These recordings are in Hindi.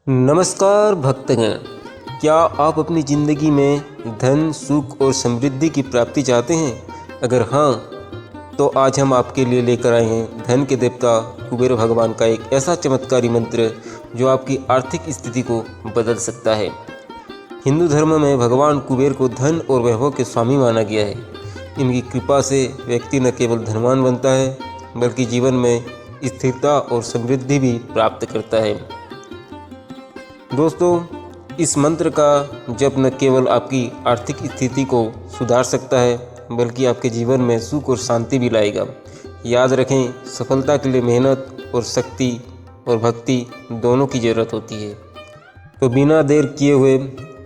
नमस्कार भक्तगण, क्या आप अपनी ज़िंदगी में धन, सुख और समृद्धि की प्राप्ति चाहते हैं? अगर हाँ, तो आज हम आपके लिए लेकर आए हैं धन के देवता कुबेर भगवान का एक ऐसा चमत्कारी मंत्र जो आपकी आर्थिक स्थिति को बदल सकता है। हिंदू धर्म में भगवान कुबेर को धन और वैभव के स्वामी माना गया है। इनकी कृपा से व्यक्ति न केवल धनवान बनता है, बल्कि जीवन में स्थिरता और समृद्धि भी प्राप्त करता है। दोस्तों, इस मंत्र का जप न केवल आपकी आर्थिक स्थिति को सुधार सकता है, बल्कि आपके जीवन में सुख और शांति भी लाएगा। याद रखें, सफलता के लिए मेहनत और शक्ति और भक्ति दोनों की ज़रूरत होती है। तो बिना देर किए हुए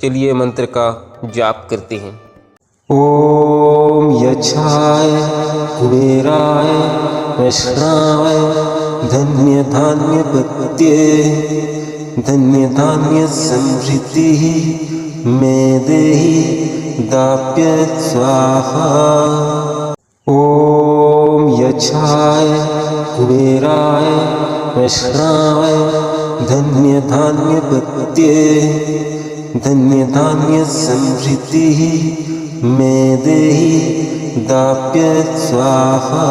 चलिए मंत्र का जाप करते हैं। ओम यक्षाय कुबेराय वैष्णवाय धन्य धान्य पत्ये धन्य धान्य समृद्धि मे देहि दाप्य स्वाहा। ओम यक्षाय कुबेराय वैष्णवाय धन्य धान्य पत्ये धन्य धान्य समृद्धि मे देहि दाप्य स्वाहा।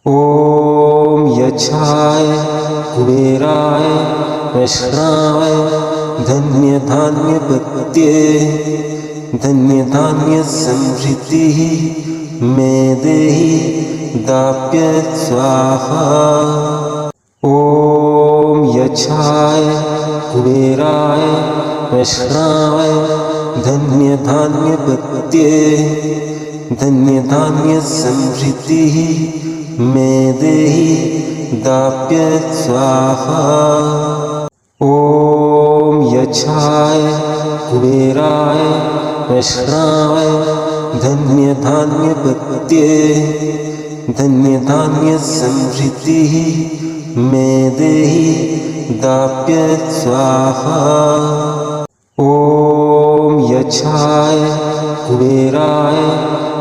ओम यक्षाय कुबेराय वैष्णवाय धन्य धान्य पत्ये धन्य धान्य समृद्धि मे देहि दाप्य स्वाहा। ओम यक्षाय कुबेराय वैष्णवाय धन्य धान्य पत्ये धन्य धान्य समृद्धि मे देहि दाप्य स्वाहा। ओम यक्षाय कुबेराय वैष्णवाय धन्य धान्य पत्ये धन्य धान्य समृद्धि मे देहि दाप्य स्वाहा। ओम यक्षाय कुबेराय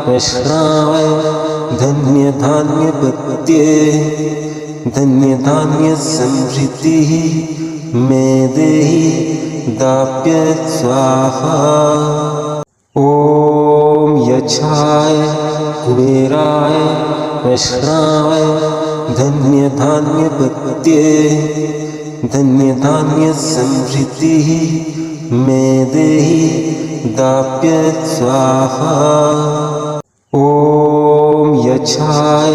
वैष्णवाय धन्य धान्य पत्ये धन्य धान्य समृद्धि मे देहि दाप्य स्वाहा। ओम यक्षाय कुबेराय वैष्णवाय धन्य धान्य पत्ये धन्य धान्य समृद्धि मे देहि दाप्य स्वाहा। ओम यक्षाय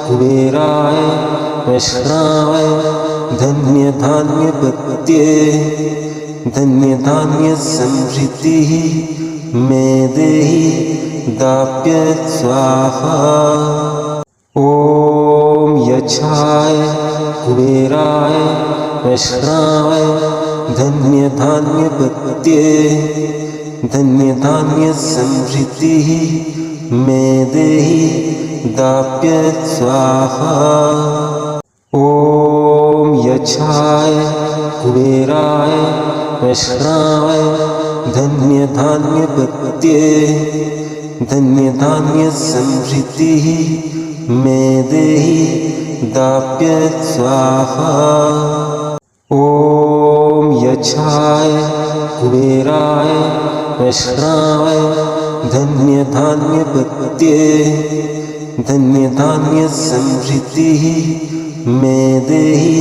कुबेराय वैष्णवाय धन्य धान्य पत्ये धन्य धान्य समृद्धि मे देहि दाप्य स्वाहा। ओम यक्षाय कुबेराय वैष्णवाय धन्य धान्य पत्ये धन्य धान्य समृद्धि मे देहि दाप्य स्वाहा। ओम यक्षाय कुबेराय वैष्णवाय धन्य धान्य पत्ये धन्य धान्य समृद्धि मे देहि दाप्य स्वाहा। ओम यक्षाय कुबेराय वैष्णवाय धन्य धान्य पत्ये धन्य धान्य समृद्धि मे देहि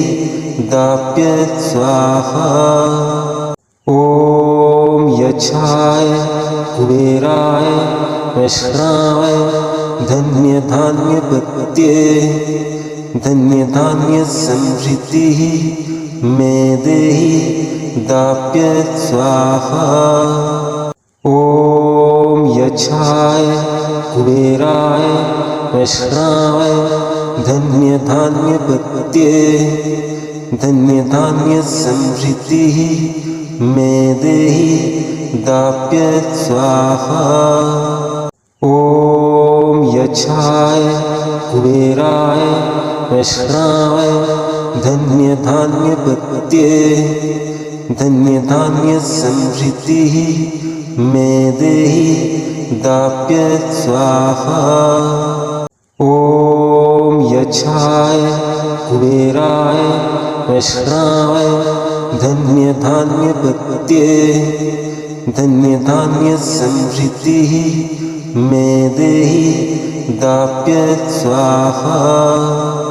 दाप्य स्वाहा। ओम यक्षाय कुबेराय वैष्णवाय धन्य धान्य पत्ये धन्य धान्य समृद्धि मे देहि दाप्य स्वाहा। ओम यक्षाय कुबेराय वैष्णवाय धन्य धान्य पत्ये धन्य धान्य समृद्धि मे देहि दाप्य स्वाहा। ओम यक्षाय कुबेराय वैष्णवाय धन्य धान्य पत्ये धन्य धान्य समृद्धि मे देहि दाप्य स्वाहा। ओम यक्षाय कुबेराय वैष्णवाय धन्य धान्य पत्ये धन्य धान्य समृद्धिः मे देहि दाप्य स्वाहा।